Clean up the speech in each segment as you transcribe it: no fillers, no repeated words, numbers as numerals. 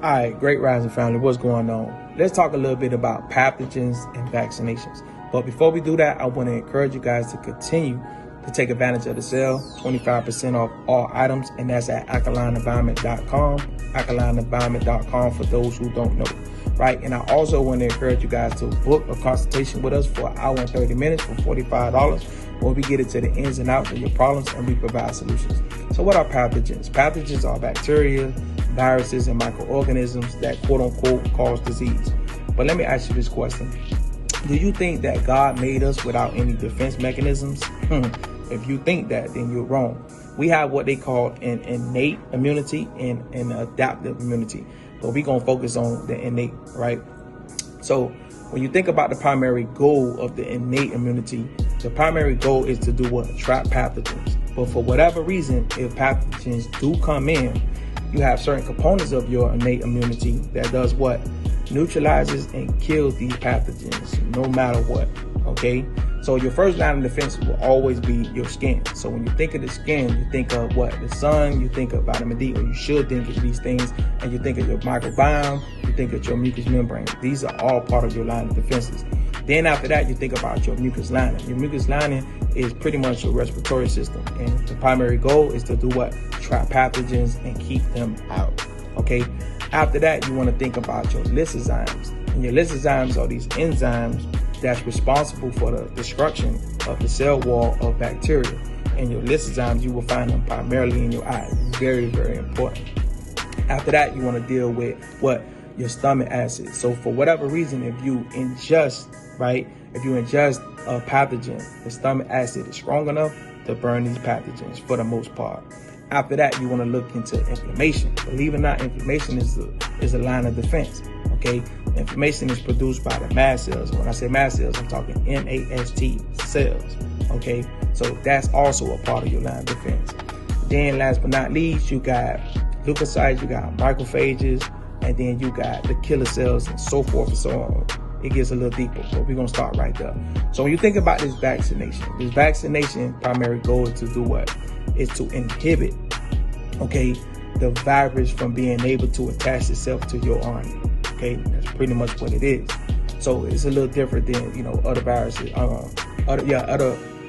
All right, great rising family, what's going on? Let's talk a little bit about pathogens and vaccinations. But before we do that, I want to encourage you guys to continue to take advantage of the sale, 25% off all items, and that's at alkalineenvironment.com, alkalineenvironment.com for those who don't know, right? And I also want to encourage you guys to book a consultation with us for an hour and 30 minutes for $45, where we get into the ins and outs of your problems and we provide solutions. So what are pathogens? Pathogens are bacteria, viruses, and microorganisms that quote unquote cause disease. But let me ask you this question. Do you think that God made us without any defense mechanisms? If you think that, then you're wrong. We have what they call an innate immunity and an adaptive immunity, but we're going to focus on the innate, right? So when you think about the primary goal of the innate immunity, the primary goal is to do what? Trap pathogens. But for whatever reason, if pathogens do come in, you have certain components of your innate immunity that does what? Neutralizes and kills these pathogens no matter what, okay? So your first line of defense will always be your skin. So when you think of the skin, you think of what? The sun, you think of vitamin D, or you should think of these things, and you think of your microbiome, you think of your mucous membrane. These are all part of your line of defenses. Then after that, you think about your mucus lining. Your mucus lining is pretty much your respiratory system, and the primary goal is to do what? Trap pathogens and keep them out, okay? After that, you want to think about your lysozymes. And your lysozymes are these enzymes that's responsible for the destruction of the cell wall of bacteria. And your lysozymes, you will find them primarily in your eye. Very, very important. After that, you want to deal with what? Your stomach acid. So for whatever reason, if you ingest, right? If you ingest a pathogen, the stomach acid is strong enough to burn these pathogens for the most part. After that, you want to look into inflammation. Believe it or not, inflammation is a line of defense, okay? Inflammation is produced by the mast cells. When I say mast cells, I'm talking MAST cells, okay? So that's also a part of your line of defense. Then last but not least, you got leukocytes, you got macrophages, and then you got the killer cells and so forth and so on. It gets a little deeper, but we're going to start right there. So when you think about this vaccination primary goal is to do what? Is to inhibit, okay, the virus from being able to attach itself to your army, okay? That's pretty much what it is. So it's a little different than, other viruses, other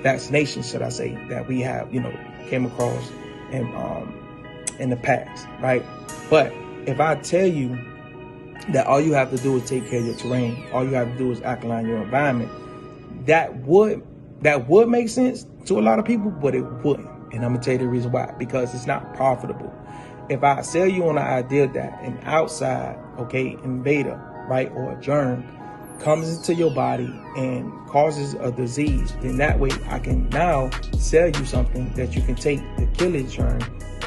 vaccinations, should I say, that we have, came across in the past, right? But if I tell you that all you have to do is take care of your terrain, all you have to do is alkaline your environment, that would make sense to a lot of people, but it wouldn't. And I'm gonna tell you the reason why. Because it's not profitable. If I sell you on the idea that an outside, okay, invader, right, or a germ comes into your body and causes a disease, then that way I can now sell you something that you can take to kill this germ,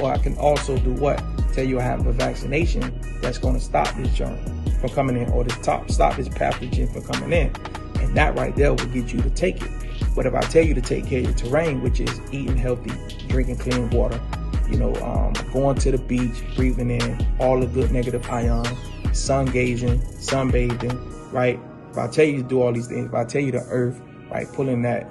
or I can also do what? Tell you I have a vaccination that's gonna stop this germ from coming in, or stop this pathogen from coming in. And that right there will get you to take it. But if I tell you to take care of your terrain, which is eating healthy, drinking clean water, going to the beach, breathing in all the good negative ions, sun gazing, sunbathing, right? If I tell you to do all these things, if I tell you the earth, right, pulling that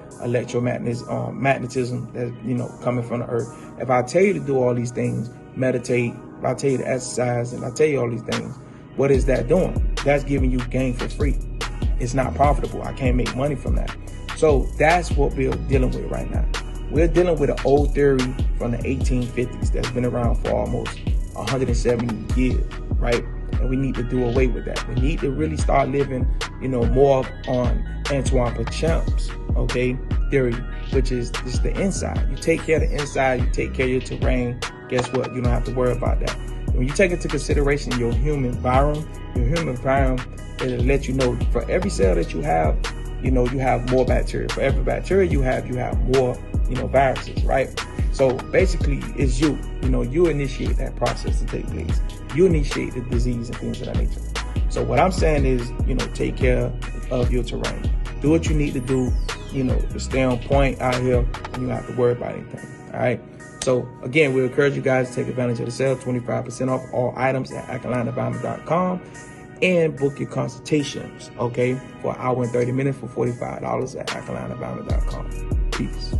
magnetism that's, coming from the earth. If I tell you to do all these things, meditate, if I tell you to exercise, and I tell you all these things, what is that doing? That's giving you gain for free. It's not profitable. I can't make money from that. So that's what we're dealing with right now. We're dealing with an old theory from the 1850s that's been around for almost 170 years, right? And we need to do away with that. We need to really start living, more on Antoine Béchamp's, okay, theory, which is just the inside. You take care of the inside, you take care of your terrain. Guess what? You don't have to worry about that. When you take into consideration your human virome, it'll let you know for every cell that you have, you have more bacteria. For every bacteria you have more, viruses, right? So basically it's you initiate that process to take place. You initiate the disease and things of that nature. So what I'm saying is, take care of your terrain. Do what you need to do, to stay on point out here, and you don't have to worry about anything, all right? So again, we encourage you guys to take advantage of the sale, 25% off all items at alkalineenvironment.com. And book your consultations, okay, for an hour and 30 minutes for $45 at alkalineenvironment.com. Peace.